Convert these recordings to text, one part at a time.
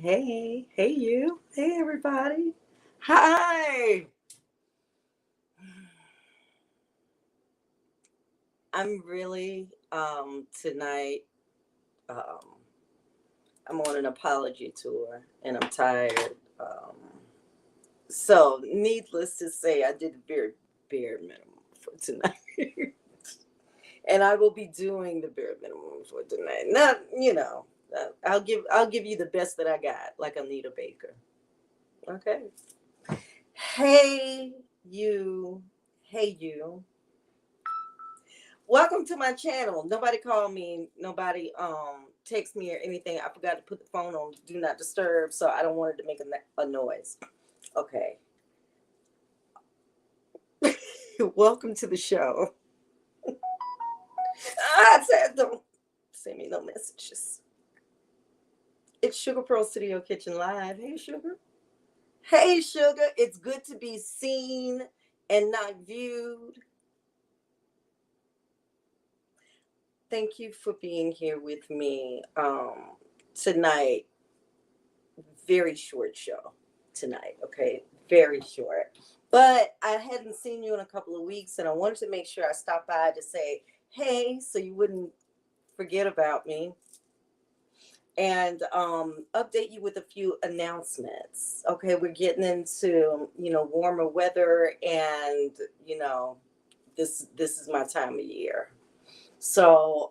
Hey, you. Hey, everybody. Hi. I'm really, tonight, um, I'm on an apology tour and I'm tired. So, needless to say, I did the bare minimum for tonight. And I will be doing the bare minimum for tonight. Not, I'll give you the best that I got, like Anita Baker. Okay. Hey, you. Hey, you. Welcome to my channel. Nobody called me, nobody text me or anything. I forgot to put the phone on do not disturb, so I don't want it to make a noise. Okay. Welcome to the show. I said don't send me no messages. It's Sugar Pearl Studio Kitchen Live. Hey Sugar. Hey Sugar. It's good to be seen and not viewed. Thank you for being here with me tonight. Very short show tonight, okay? Very short. But I hadn't seen you in a couple of weeks and I wanted to make sure I stopped by to say, hey, so you wouldn't forget about me. And update you with a few announcements. Okay, we're getting into, warmer weather and, you know, this is my time of year. So,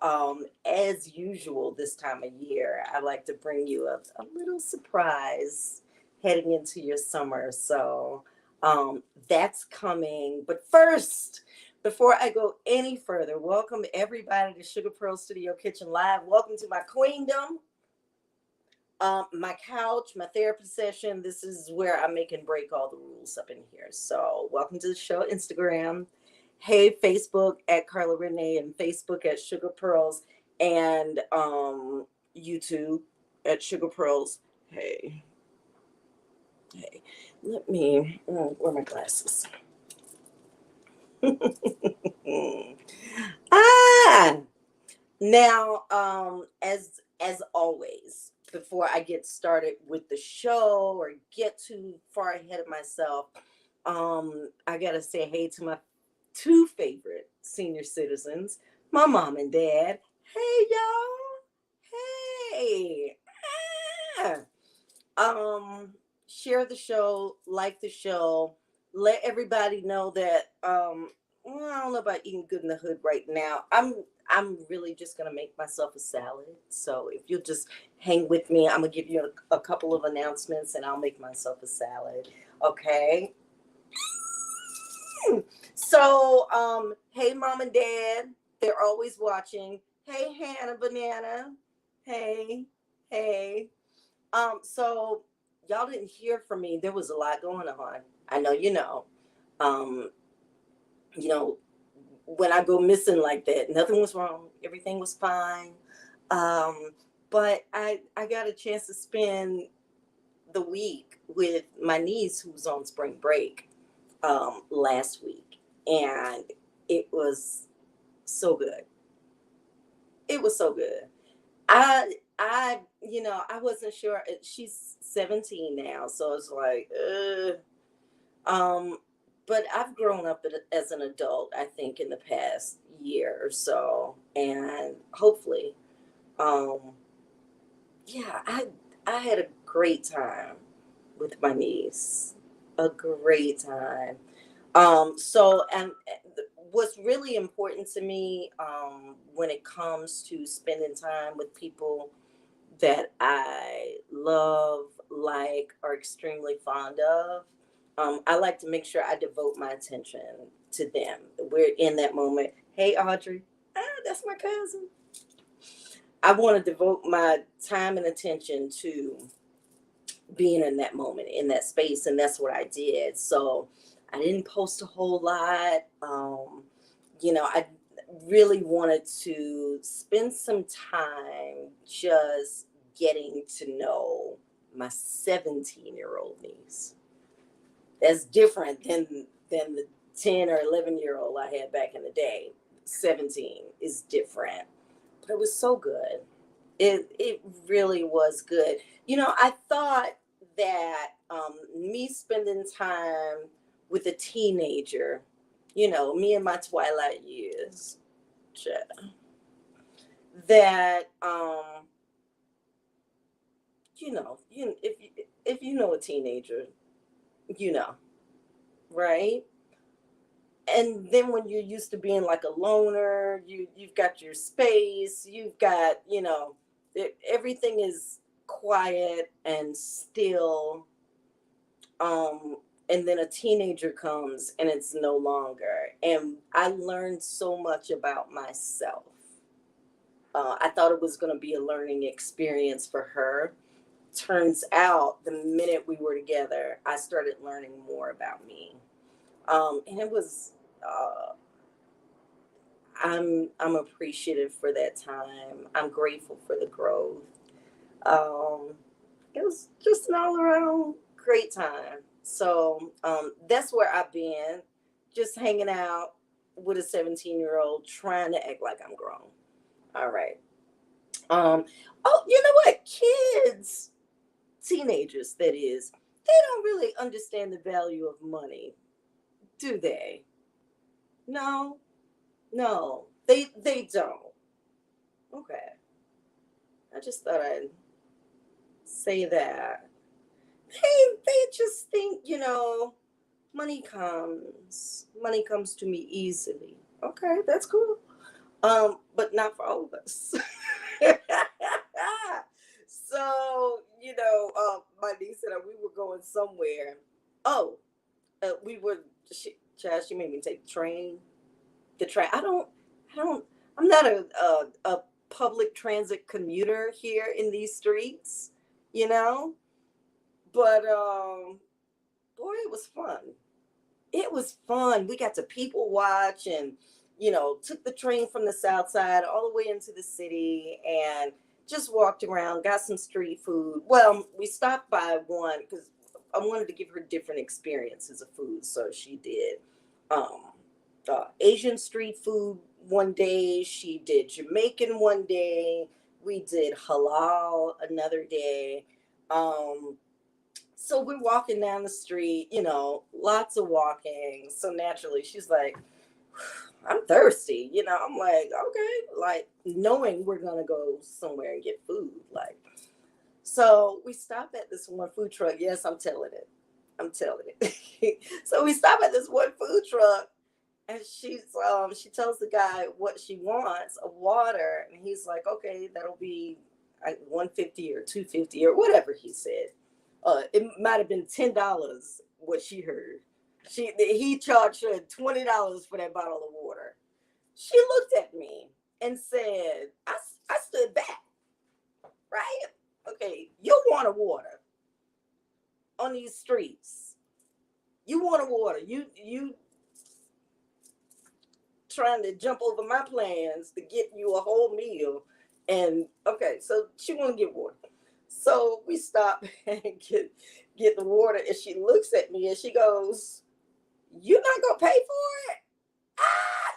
as usual, this time of year, I like to bring you a little surprise heading into your summer. So, that's coming. But first, before I go any further, welcome everybody to Sugar Pearl Studio Kitchen Live. Welcome to my queendom, my couch, my therapy session. This is where I make and break all the rules up in here. So, welcome to the show, Instagram. Hey, Facebook at Carla Renee and Facebook at Sugar Pearls and YouTube at Sugar Pearls. Hey, hey, let me where are my glasses? ah, now as always, before I get started with the show or get too far ahead of myself, I gotta say hey to my two favorite senior citizens, my mom and dad. Hey y'all. Hey. Ah. Share the show, like the show, let everybody know that well, I don't know about eating good in the hood right now. I'm really just gonna make myself a salad. So if you'll just hang with me, I'm gonna give you a couple of announcements and I'll make myself a salad. Okay. So, hey, mom and dad, they're always watching. Hey, Hannah Banana. Hey, hey. So y'all didn't hear from me. There was a lot going on. I know you know. Um, you know, when I go missing like that, nothing was wrong. Everything was fine. Um, but I got a chance to spend the week with my niece who's on spring break last week, and it was so good. It was so good. I wasn't sure. She's 17 now, so it's like, um, but I've grown up as an adult. I think in the past year or so, and hopefully, um, yeah, I had a great time with my niece. A great time. So, and what's really important to me when it comes to spending time with people that I love, like, are extremely fond of, I like to make sure I devote my attention to them. We're in that moment. Hey, Audrey. That's my cousin. I want to devote my time and attention to being in that moment, in that space, and that's what I did. So I didn't post a whole lot. I really wanted to spend some time just getting to know my 17-year-old niece. That's different than the 10 or 11-year-old I had back in the day. 17 is different, but it was so good. It really was good. I thought that me spending time with a teenager, me in my twilight years, that if you know a teenager, you know, right? And then when you're used to being like a loner, you've got your space, you've got, everything is quiet and still. And then a teenager comes and it's no longer. And I learned so much about myself. I thought it was going to be a learning experience for her. Turns out the minute we were together, I started learning more about me. And it was, I'm appreciative for that time. I'm grateful for the growth. Um, it was just an all around great time. So that's where I've been, just hanging out with a 17-year-old, trying to act like I'm grown. All right. Um, oh, you know what? Kids, teenagers, that is, they don't really understand the value of money, do they? No, no, they don't. Okay, I just thought I'd say that. They just think, money comes to me easily. Okay, that's cool. But not for all of us. So, my niece and I, we were going somewhere. Oh, we were. She made me take the train. The train. I don't. I'm not a public transit commuter here in these streets. You know, but boy, it was fun. It was fun. We got to people watch and, took the train from the south side all the way into the city and just walked around, got some street food. Well, we stopped by one because I wanted to give her different experiences of food. So she did um, Asian street food one day. She did Jamaican one day. We did halal another day. Um, so we're walking down the street, lots of walking. So naturally, she's like, I'm thirsty. I'm like, okay, like knowing we're going to go somewhere and get food. Like, so we stopped at this one food truck. Yes, I'm telling it. I'm telling it. So we stop at this one food truck and she tells the guy what she wants, a water. And he's like, okay, that'll be like 150 or 250 or whatever he said. It might have been $10 what she heard. He charged her $20 for that bottle of water. She looked at me and said, I stood back, right? Okay, you want a water on these streets. You want a water. You trying to jump over my plans to get you a whole meal. And okay, so she want to get water. So we stop and get the water, and she looks at me and she goes, "You're not gonna pay for it?" Ah!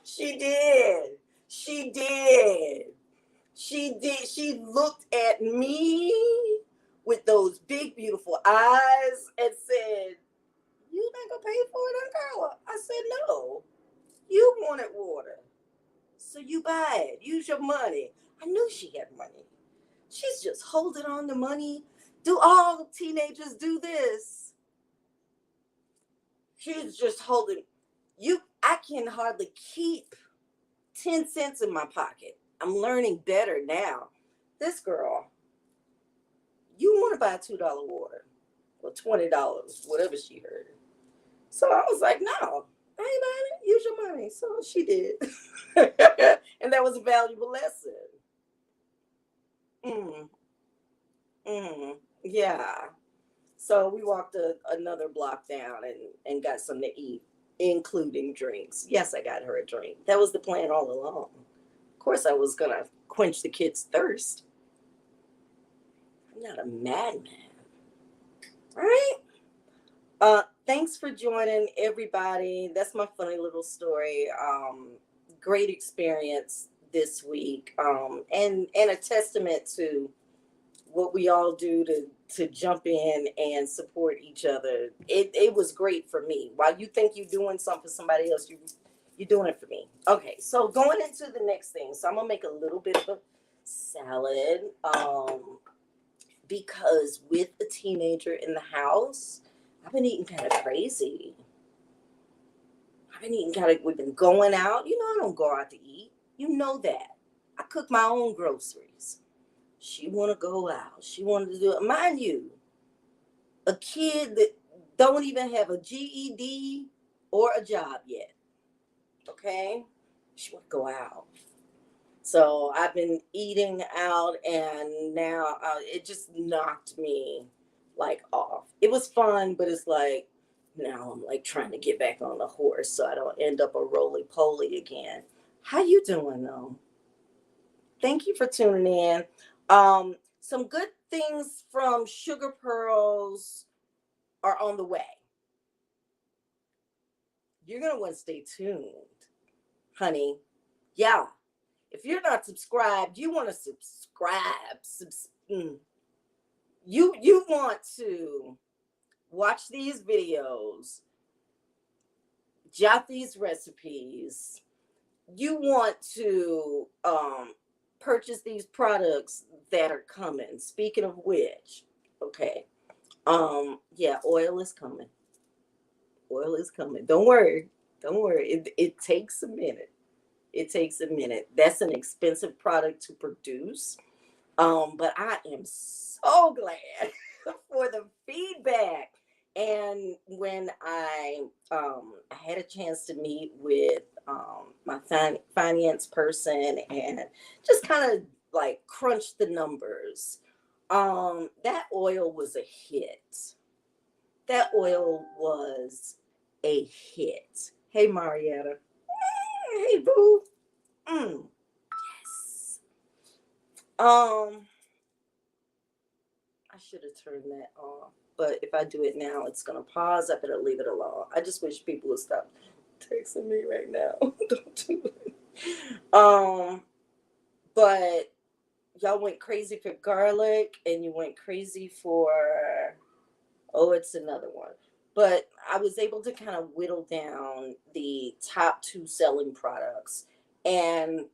She did. She did. She did. She looked at me with those big, beautiful eyes and said, "You not gonna pay for it, Carla?" I said, "No. You wanted water. So you buy it. Use your money." I knew she had money. She's just holding on to money. Do all teenagers do this? She's just holding. I can hardly keep 10 cents in my pocket. I'm learning better now. This girl, you want to buy a $2 water or $20, whatever she heard. So I was like, no, I ain't buying it. Use your money. So she did. And that was a valuable lesson. Mm, yeah. So we walked another block down and got something to eat, including drinks. Yes, I got her a drink. That was the plan all along. Of course, I was going to quench the kid's thirst. I'm not a madman, right? thanks for joining, everybody. That's my funny little story. Great experience this week, and a testament to what we all do to jump in and support each other. It was great for me. While you think you're doing something for somebody else, you're doing it for me. Okay, so going into the next thing, so I'm gonna make a little bit of a salad, because with a teenager in the house, I've been eating kind of crazy. We've been going out. You know, I don't go out to eat. You know that. I cook my own groceries. She want to go out. She wanted to do it. Mind you, a kid that don't even have a GED or a job yet. Okay? She want to go out. So I've been eating out, and now it just knocked me like off. It was fun, but it's like now I'm like trying to get back on the horse so I don't end up a roly poly again. How you doing though? Thank you for tuning in. Some good things from Sugar Pearls are on the way. You're gonna want to stay tuned, honey. Yeah. If you're not subscribed, you want to subscribe. You want to watch these videos, jot these recipes. You want to purchase these products that are coming. Speaking of which, okay. Yeah, oil is coming. Oil is coming. Don't worry. Don't worry. It takes a minute. It takes a minute. That's an expensive product to produce. But I am so glad for the feedback. And when I had a chance to meet with my finance person and just kind of like crunch the numbers, that oil was a hit. That oil was a hit. Hey, Marietta. Hey, boo. Yes. I should have turned that off, but if I do it now, it's gonna pause. I better leave it alone. I just wish people would stop texting me right now. Don't do it. But y'all went crazy for garlic, and you went crazy for it's another one. But I was able to kind of whittle down the top two selling products, and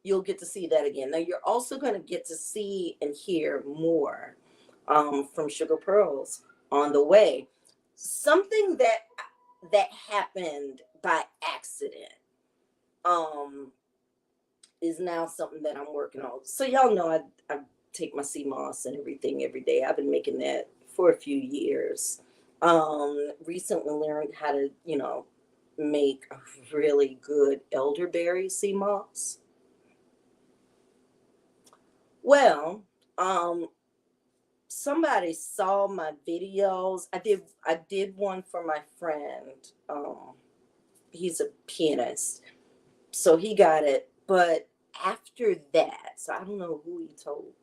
you'll get to see that again. Now you're also going to get to see and hear more from Sugar Pearls on the way. Something that happened by accident is now something that I'm working on. So y'all know I take my sea moss and everything every day. I've been making that for a few years. Recently learned how to, make a really good elderberry sea moss. Well, somebody saw my videos. I did one for my friend. He's a pianist, so he got it. But after that, so I don't know who he told,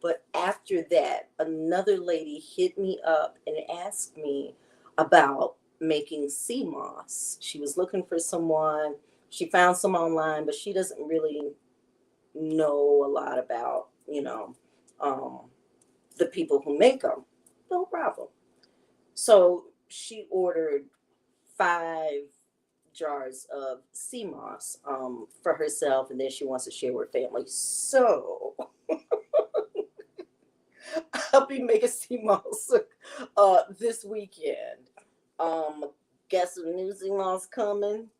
but after that, another lady hit me up and asked me about making sea moss. She was looking for someone. She found some online, but she doesn't really know a lot about, um, the people who make them. No problem. So she ordered 5 jars of sea moss for herself, and then she wants to share with family. So I'll be making sea moss this weekend. Got some new sea moss coming.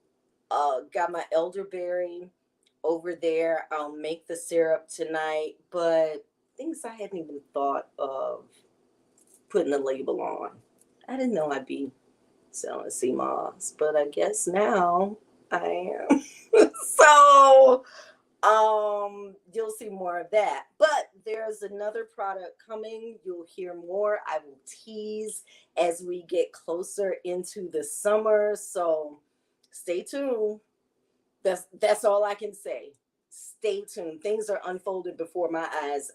Got my elderberry over there. I'll make the syrup tonight, but things I hadn't even thought of putting a label on. I didn't know I'd be selling sea moss, but I guess now I am. So you'll see more of that. But there's another product coming. You'll hear more. I will tease as we get closer into the summer. So stay tuned. That's all I can say. Stay tuned. Things are unfolded before my eyes.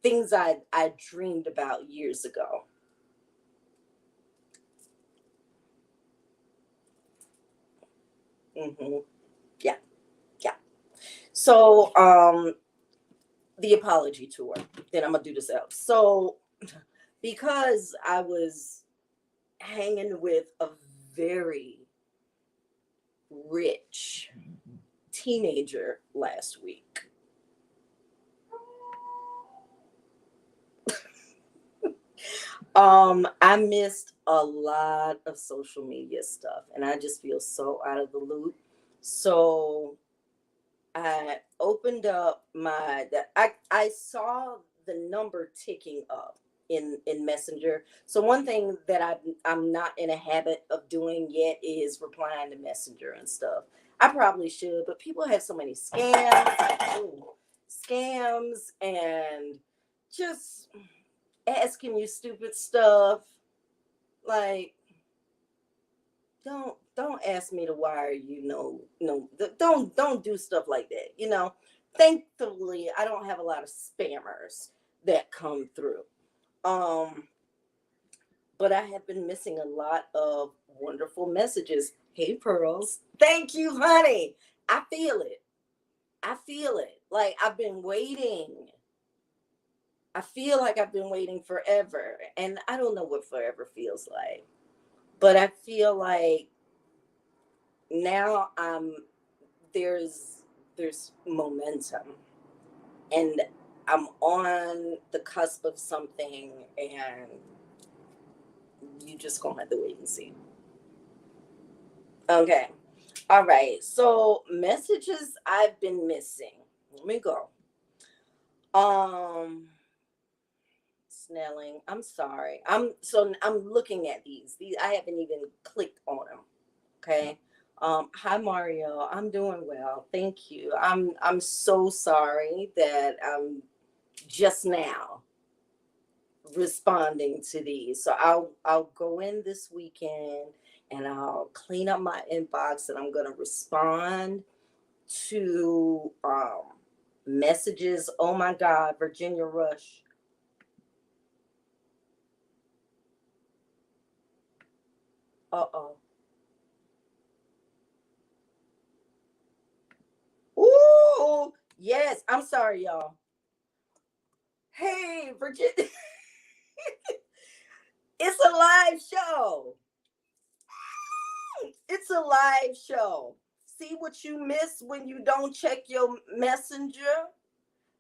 Things I dreamed about years ago. Mm-hmm. Yeah, yeah. So, the apology tour. Then I'm gonna do this out. So, because I was hanging with a very rich teenager last week, I missed a lot of social media stuff, and I just feel so out of the loop. So I opened up I saw the number ticking up in Messenger. So one thing that I'm not in a habit of doing yet is replying to Messenger and stuff. I probably should, but people have so many scams, scams, and just asking you stupid stuff. Like, don't ask me to wire you. No, don't do stuff like that. Thankfully I don't have a lot of spammers that come through. um but I have been missing a lot of wonderful messages. Hey pearls, thank you honey. I feel it like I feel like I've been waiting forever, and I don't know what forever feels like, but I feel like now there's momentum, and I'm on the cusp of something, and you just gonna have to wait and see. Okay. All right. So messages I've been missing. Let me go. Um Snelling. I'm sorry. I'm looking at these. These I haven't even clicked on them. Okay. Hi Mario. I'm doing well. Thank you. I'm so sorry that I'm just now responding to these. So I'll go in this weekend and I'll clean up my inbox, and I'm gonna respond to messages. Oh my God, Virginia Rush. Uh oh. Ooh, yes. I'm sorry, y'all. Hey, Virginia. It's a live show. It's a live show. See what you miss when you don't check your messenger?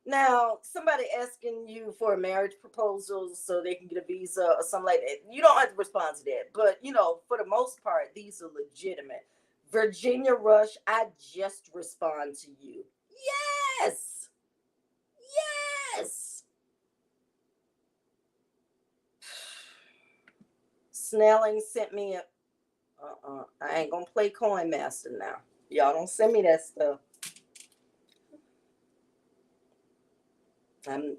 Now, somebody asking you for a marriage proposal so they can get a visa or something like that, you don't have to respond to that. But, for the most part, these are legitimate. Virginia Rush, I just respond to you. Yes! Yes! Snelling sent me a. I ain't gonna play Coin Master now. Y'all don't send me that stuff. I'm,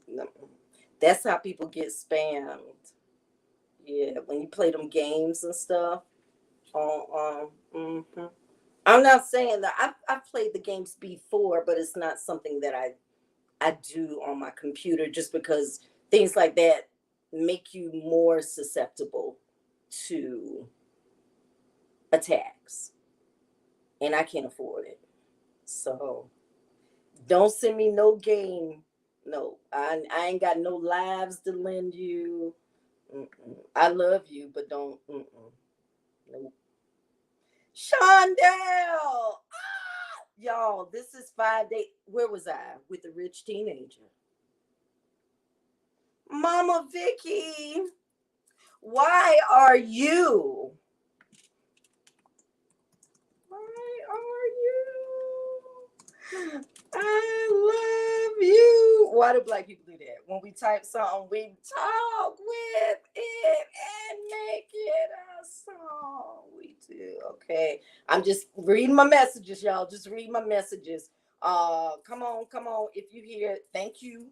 that's how people get spammed. Yeah, when you play them games and stuff. I'm not saying that I've played the games before, but it's not something that I do on my computer, just because things like that make you more susceptible to attacks, and I can't afford it. So don't send me no game. No, I ain't got no lives to lend you. I love you, but don't. Nope. Shondell! Y'all, this is 5 days. Where was I with the rich teenager? Mama Vicky, why are you? Why are you? I love you. Why do black people do that? When we type something, we talk with it and make it a song. We do. Okay. I'm just reading my messages, y'all. Just read my messages. Come on, come on. If you hear, thank you.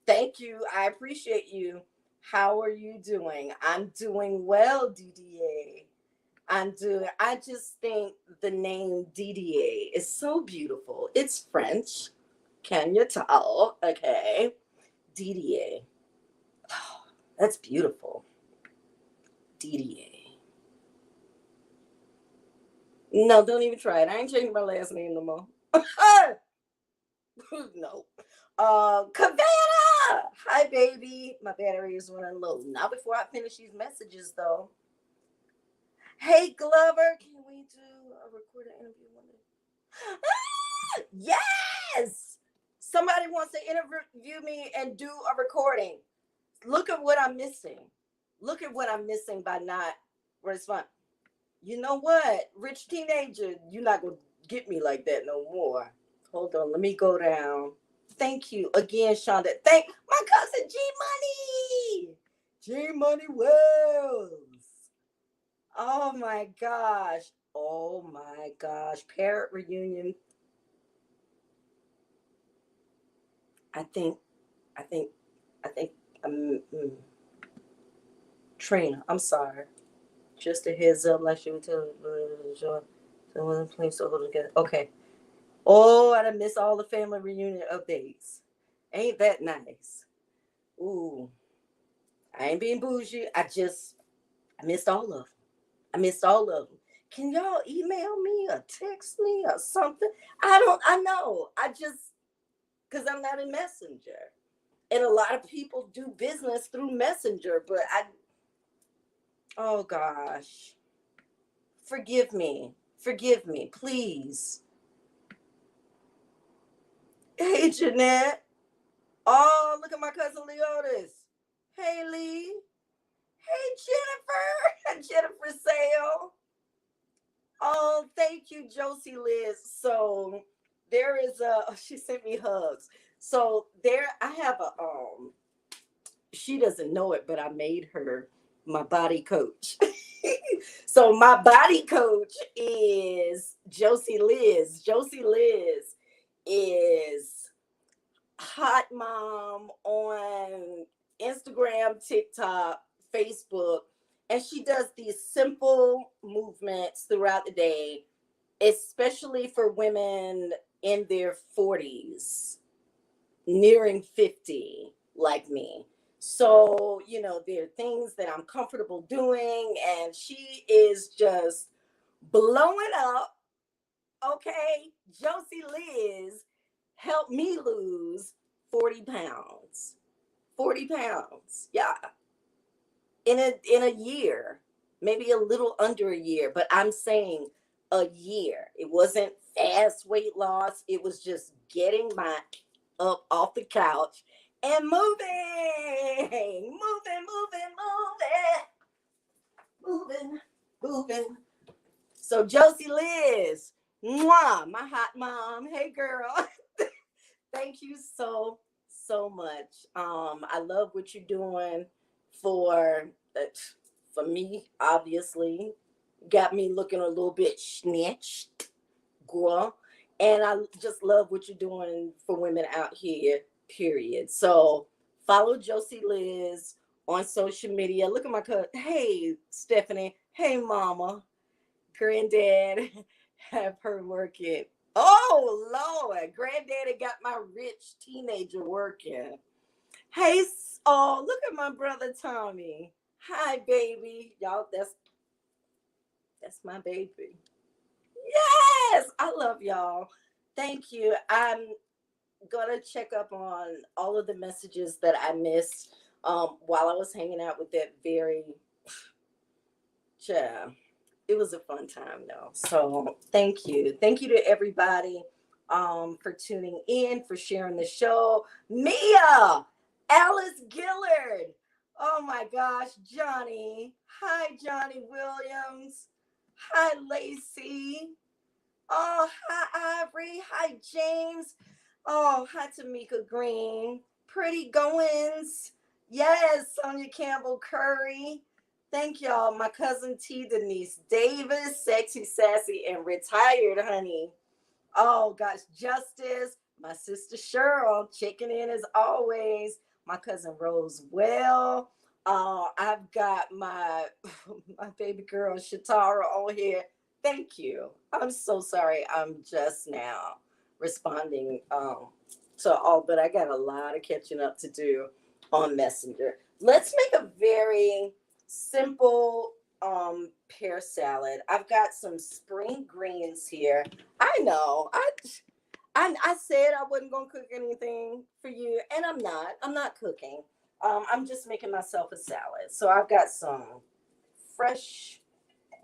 Thank you. I appreciate you. How are you doing? I'm doing well, DDA. I just think the name DDA is so beautiful. It's French. Can you tell? Okay. DDA. Oh, that's beautiful. DDA. No, don't even try it. I ain't changing my last name no more. No. Kavana! Hi, baby. My battery is running low. Not before I finish these messages, though. Hey, Glover. Can we do a recorded interview one day? Yes! Somebody wants to interview me and do a recording. Look at what I'm missing. Look at what I'm missing by not responding. You know what? Rich teenager, you're not going to get me like that no more. Hold on. Let me go down. Thank you again, Shonda. Thank my cousin G Money. G Money Wells. Oh my gosh. Oh my gosh. Parrot reunion. I think, I think, I think, um, mm, Trina, I'm sorry. Just a heads up, like she would tell someone place to hold together. Okay. Oh, I done miss all the family reunion updates. Ain't that nice? Ooh, I ain't being bougie. I missed all of them. I missed all of them. Can y'all email me or text me or something? I know. Because I'm not in Messenger. And a lot of people do business through Messenger, but oh gosh. Forgive me. Forgive me, please. Hey, Jeanette. Oh, look at my cousin Leotis. Hey, Lee. Hey, Jennifer. Jennifer Sale. Oh, thank you, Josie Liz. So there is she sent me hugs. So there I have she doesn't know it, but I made her my body coach. So my body coach is Josie Liz. Josie Liz is hot mom on Instagram, TikTok, Facebook, and she does these simple movements throughout the day, especially for women in their 40s, nearing 50, like me. So, there are things that I'm comfortable doing, and she is just blowing up. Okay, Josie Liz helped me lose 40 pounds. 40 pounds. Yeah. In a year. Maybe a little under a year, but I'm saying a year. It wasn't fast weight loss. It was just getting my up off the couch and moving, moving. So Josie Liz, mwah, my hot mom. Hey girl. Thank you so much. I love what you're doing for for me. Obviously, got me looking a little bit snatched, girl, and I just love what you're doing for women out here. Period. So follow Josie Liz on social media. Look at my cousin. Hey, Stephanie. Hey, Mama. Granddad. Have her working. Oh Lord, Granddaddy got my rich teenager working. Hey, oh look at my brother Tommy. Hi, baby. Y'all, that's my baby. Yes, I love y'all. Thank you. I'm gonna check up on all of the messages that I missed while I was hanging out with that very child. It was a fun time though. So thank you. Thank you to everybody for tuning in, for sharing the show. Mia, Alice Gillard. Oh my gosh, Johnny. Hi, Johnny Williams. Hi, Lacey. Oh, hi, Ivory. Hi, James. Oh, hi, Tamika Green. Pretty Goins. Yes, Sonia Campbell Curry. Thank y'all. My cousin T. Denise Davis, sexy, sassy, and retired, honey. Oh, gosh. Justice. My sister Cheryl, checking in as always. My cousin Rose Well. I've got my my baby girl Shatara on here. Thank you. I'm so sorry. I'm just now responding to all, but I got a lot of catching up to do on Messenger. Let's make a very simple pear salad. I've got some spring greens here. I know. I said I wasn't gonna cook anything for you, and I'm not. I'm not cooking. I'm just making myself a salad. So I've got some fresh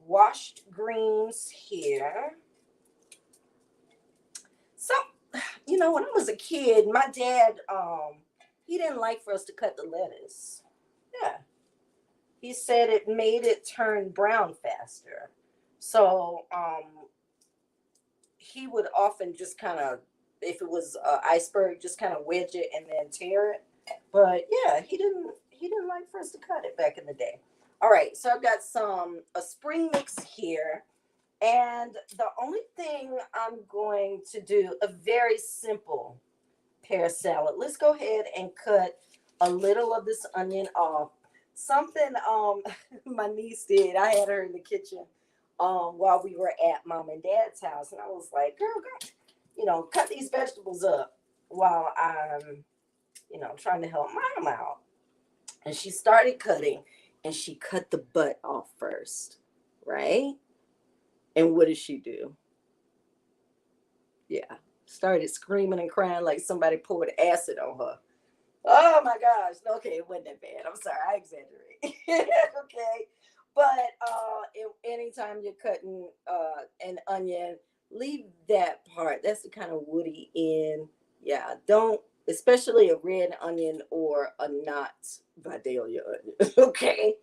washed greens here. So, when I was a kid, my dad he didn't like for us to cut the lettuce. Yeah. He said it made it turn brown faster. So, he would often just kind of, if it was iceberg, just kind of wedge it and then tear it. But yeah, he didn't like for us to cut it back in the day. All right, so I've got a spring mix here, and the only thing I'm going to do a very simple pear salad. Let's go ahead and cut a little of this onion off. Something my niece did. I had her in the kitchen while we were at mom and dad's house, and I was like, girl, cut these vegetables up while I'm, trying to help mom out. And she started cutting, and she cut the butt off first, right? And what did she do? Yeah, started screaming and crying like somebody poured acid on her. Oh my gosh. Okay, it wasn't that bad. I'm sorry, I exaggerate. Okay. But anytime you're cutting an onion, leave that part. That's the kind of woody end. Yeah, don't, especially a red onion or a not Vidalia onion. Okay.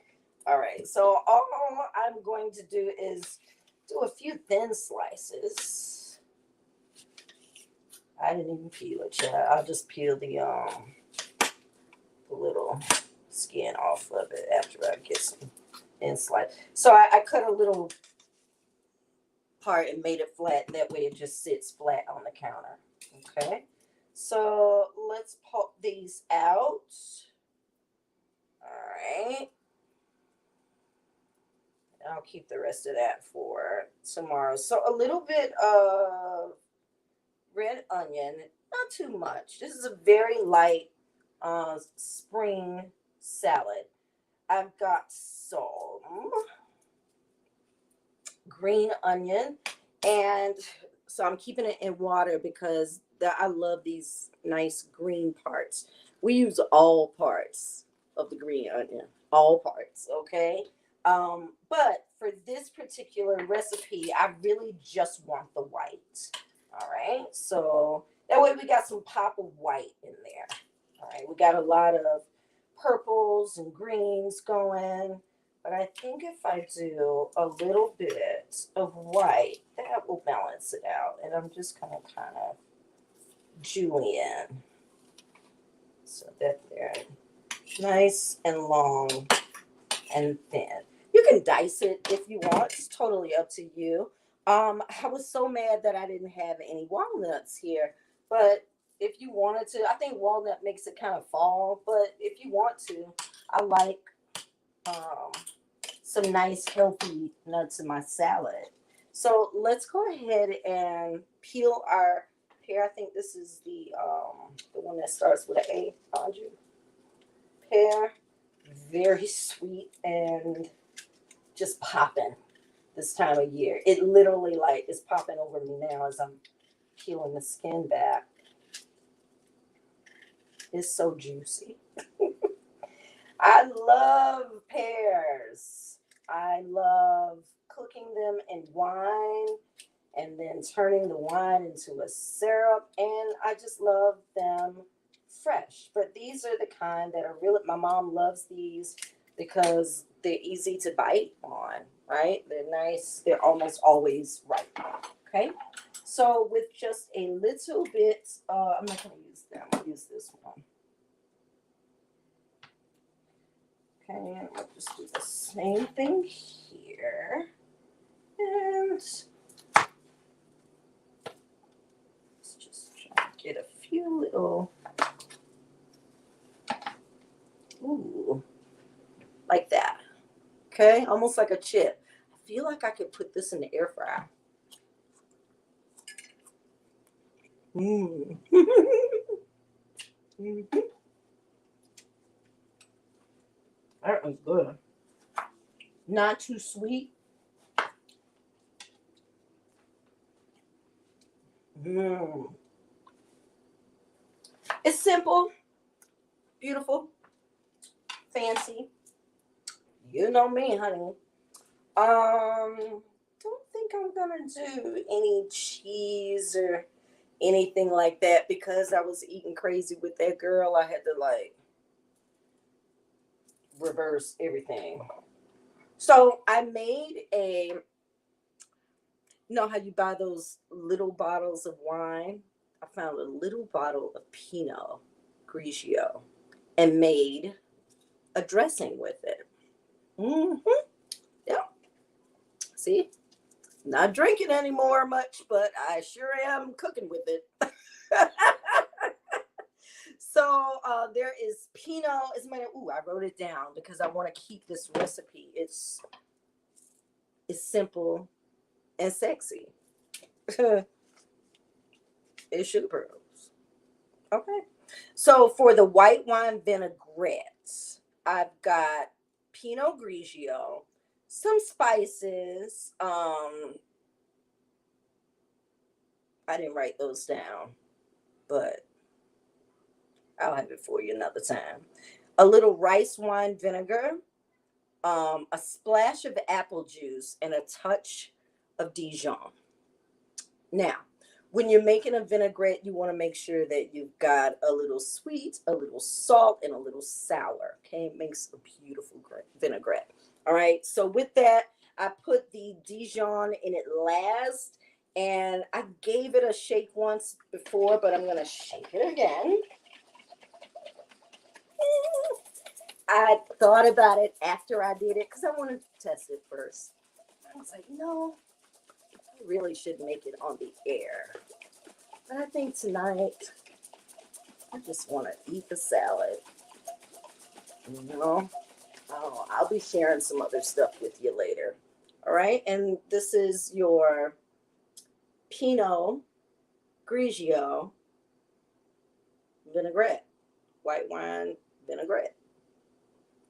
All right. So all I'm going to do is do a few thin slices. I didn't even peel it, child. I'll just peel the little skin off of it after I get some in slice. So I cut a little part and made it flat. That way it just sits flat on the counter. Okay. So let's pop these out. All right. I'll keep the rest of that for tomorrow. So a little bit of red onion, not too much. This is a very light spring salad. I've got some green onion, and so I'm keeping it in water because I love these nice green parts. We use all parts of the green onion, all parts, okay? But for this particular recipe, I really just want the white. All right, so that way we got some pop of white in there. All right, we got a lot of purples and greens going, but I think if I do a little bit of white, that will balance it out. And I'm just gonna kind of julienne so that they're nice and long and thin. You can dice it if you want. It's totally up to you. I was so mad that I didn't have any walnuts here, but if you wanted to, I think walnut makes it kind of fall, but if you want to, I like some nice healthy nuts in my salad. So let's go ahead and peel our pear. I think this is the one that starts with an A, Andrew. Pear, very sweet and just popping this time of year. It literally like is popping over me now as I'm peeling the skin back. It's so juicy. I love pears. I love cooking them in wine and then turning the wine into a syrup. And I just love them fresh. But these are the kind that are really, my mom loves these because they're easy to bite on, right? They're nice. They're almost always ripe. Okay. So with just a little bit, I'm not going to use them. I'll use this one. Okay, and I'll just do the same thing here. And let's just try to get a few little, ooh, like that. Okay, almost like a chip. I feel like I could put this in the air fryer. Mm. That was good. Not too sweet. Mm. It's simple, beautiful, fancy. You know me, honey. Don't think I'm gonna do any cheese or anything like that because I was eating crazy with that girl. I had to like reverse everything. So I made a, you know how you buy those little bottles of wine? I found a little bottle of Pinot Grigio and made a dressing with it. Hmm. Yeah. See, not drinking anymore much, but I sure am cooking with it. So there is Pinot. It's my, ooh, I wrote it down because I want to keep this recipe. It's simple and sexy. It's sugar pearls. Okay. So for the white wine vinaigrette, I've got Pinot Grigio, some spices. I didn't write those down, but I'll have it for you another time. A little rice wine vinegar, a splash of apple juice, and a touch of Dijon. Now, when you're making a vinaigrette, you want to make sure that you've got a little sweet, a little salt, and a little sour. Okay, it makes a beautiful vinaigrette. All right, so with that, I put the Dijon in it last, and I gave it a shake once before, but I'm gonna shake it again. I thought about it after I did it because I wanted to test it first. I was like, no, I really should make it on the air. But I think tonight I just want to eat the salad. You know, oh, I'll be sharing some other stuff with you later. All right, and this is your Pinot Grigio vinaigrette, white wine vinaigrette.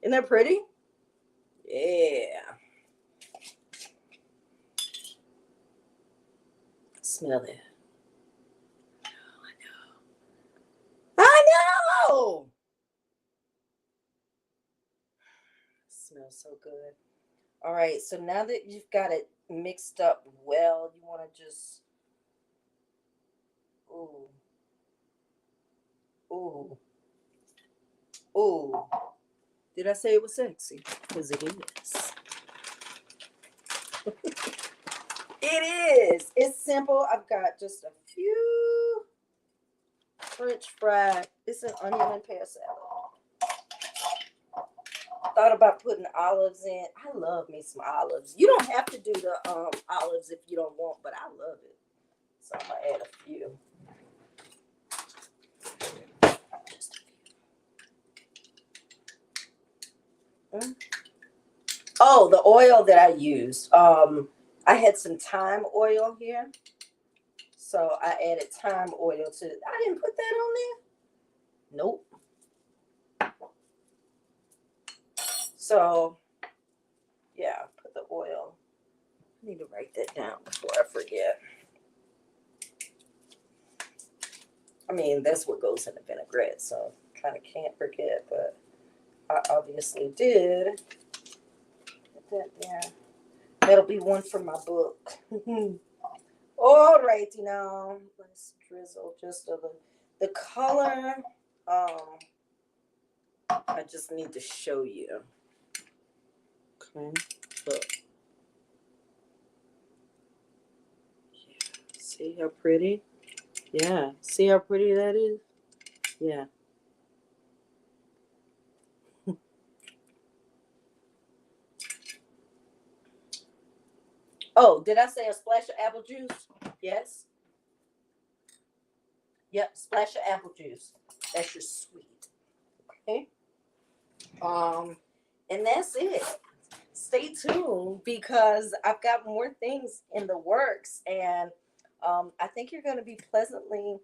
Isn't that pretty? Yeah. Smell it. I know. Smells so good. All right, so now that you've got it mixed up well, you want to just, ooh, ooh, ooh. Did I say it was sexy? Because it is. It is. It's simple. I've got just a few French fries. It's an onion and pear salad. Thought about putting olives in. I love me some olives. You don't have to do the olives if you don't want, but I love it. So I'm gonna add a few. Just a few. Oh, the oil that I used. I had some thyme oil here, so I added thyme oil to. I didn't put that on there. Nope. So yeah, put the oil. I need to write that down before I forget. I mean, that's what goes in the vinaigrette, so kind of can't forget. But I obviously did. Put that there. That'll be one for my book. All right, let's drizzle just a little. The color, I just need to show you. Okay, look. Yeah. See how pretty? Yeah. See how pretty that is? Yeah. Oh, did I say a splash of apple juice? Yes. Yep, splash of apple juice. That's your sweet. Okay. Um, and that's it. Stay tuned because I've got more things in the works, and I think you're going to be pleasantly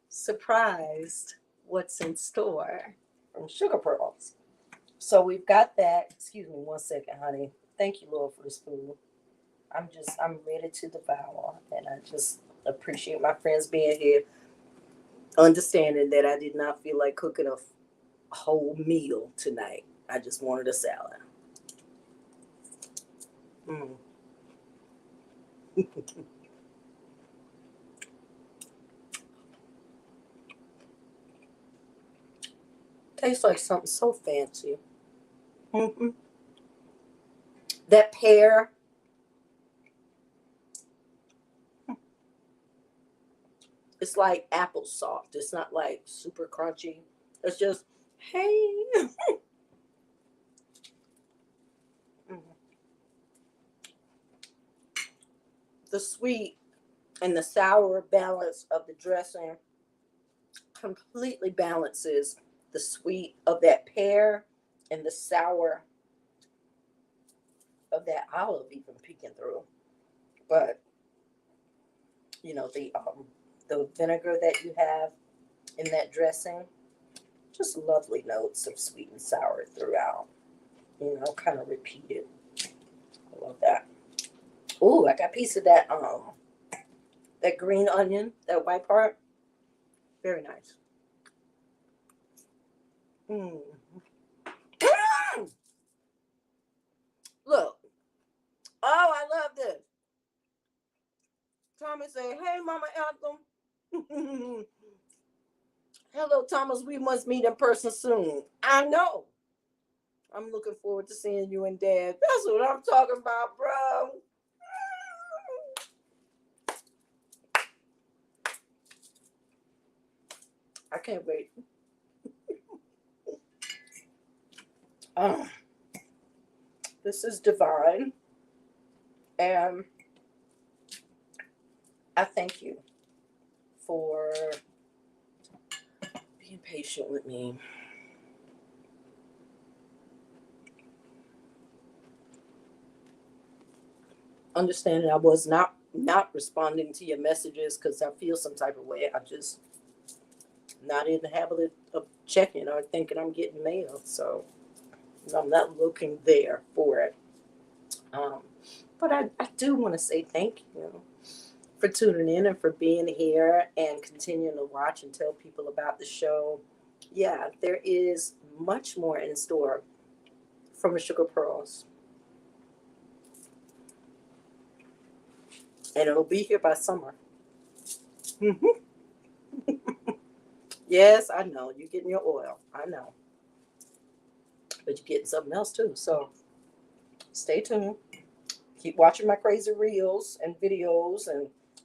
surprised what's in store from Sugar Pearls. So we've got that. Excuse me one second, honey. Thank you, Lord, for this food. I'm ready to devour, and I just appreciate my friends being here, understanding that I did not feel like cooking a whole meal tonight. I just wanted a salad. Mm. Tastes like something so fancy. Hmm. That pear, it's like apple soft. It's not like super crunchy. It's just, hey. Mhm. The sweet and the sour balance of the dressing completely balances the sweet of that pear and the sour of that olive even peeking through. But the vinegar that you have in that dressing, just lovely notes of sweet and sour throughout. Kind of repeated. I love that. Ooh, I got a piece of that green onion, that white part. Very nice. Mm. Look. Oh, I love this. Thomas say, "Hey, Mama Anthem." Hello, Thomas. We must meet in person soon. I know. I'm looking forward to seeing you and Dad. That's what I'm talking about, bro. I can't wait. Uh, this is divine, and I thank you for being patient with me. Understanding I was not responding to your messages because I feel some type of way. I just not in the habit of checking or thinking I'm getting mail, so I'm not looking there for it. Um, but I do want to say thank you for tuning in and for being here and continuing to watch and tell people about the show. Yeah, there is much more in store from the Sugar Pearls, and it'll be here by summer. Mhm. Yes, I know you're getting your oil. I know, but you're getting something else too. So stay tuned. Keep watching my crazy reels and videos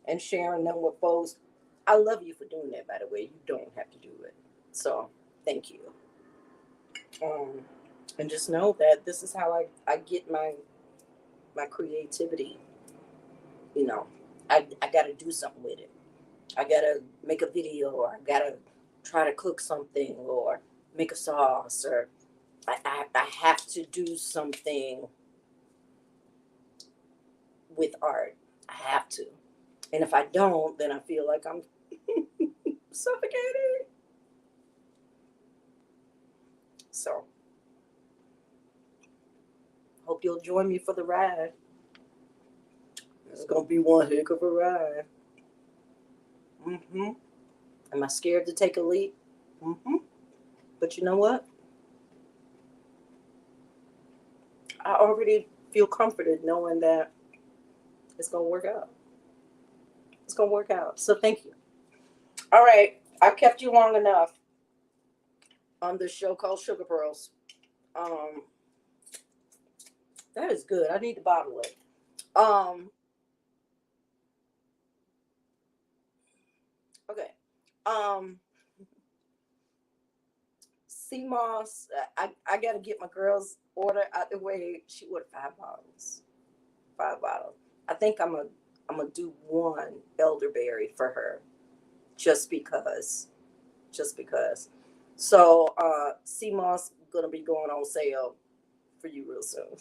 and sharing them with folks. I love you for doing that. By the way, you don't have to do it. So thank you. Um, and just know that this is how I get my creativity. You know, I got to do something with it. I got to make a video, or I got to try to cook something, or make a sauce, or I have to do something with art. I have to. And if I don't, then I feel like I'm suffocating. So, hope you'll join me for the ride. It's going to be one heck of a ride. Mm-hmm. Am I scared to take a leap? Mm-hmm. But you know what? I already feel comforted knowing that it's going to work out. It's going to work out. So, thank you. All right. I kept you long enough on this show called Sugar Pearls. Um, that is good. I need to bottle it. Um, okay. Um, CMOS, I got to get my girl's order out the way. She ordered 5 bottles. 5 bottles. I think I'm gonna do one elderberry for her, just because, just because. So CMOS gonna be going on sale for you real soon.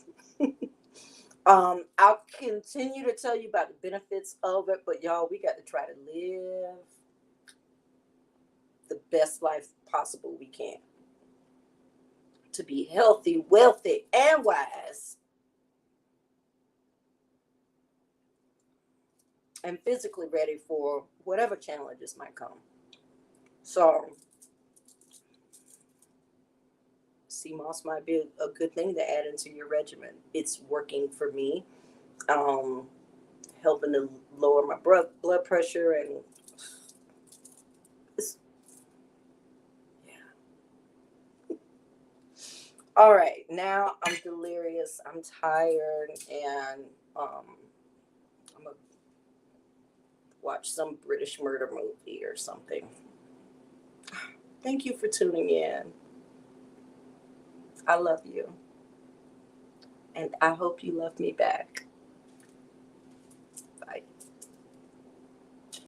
I'll continue to tell you about the benefits of it, but y'all, we got to try to live the best life possible we can to be healthy, wealthy, and wise. and physically ready for whatever challenges might come. So sea moss might be a good thing to add into your regimen. It's working for me, um, helping to lower my blood pressure, and it's, yeah. All right, now I'm delirious. I'm tired, and I'm gonna watch some British murder movie or something. Thank you for tuning in. I love you, and I hope you love me back.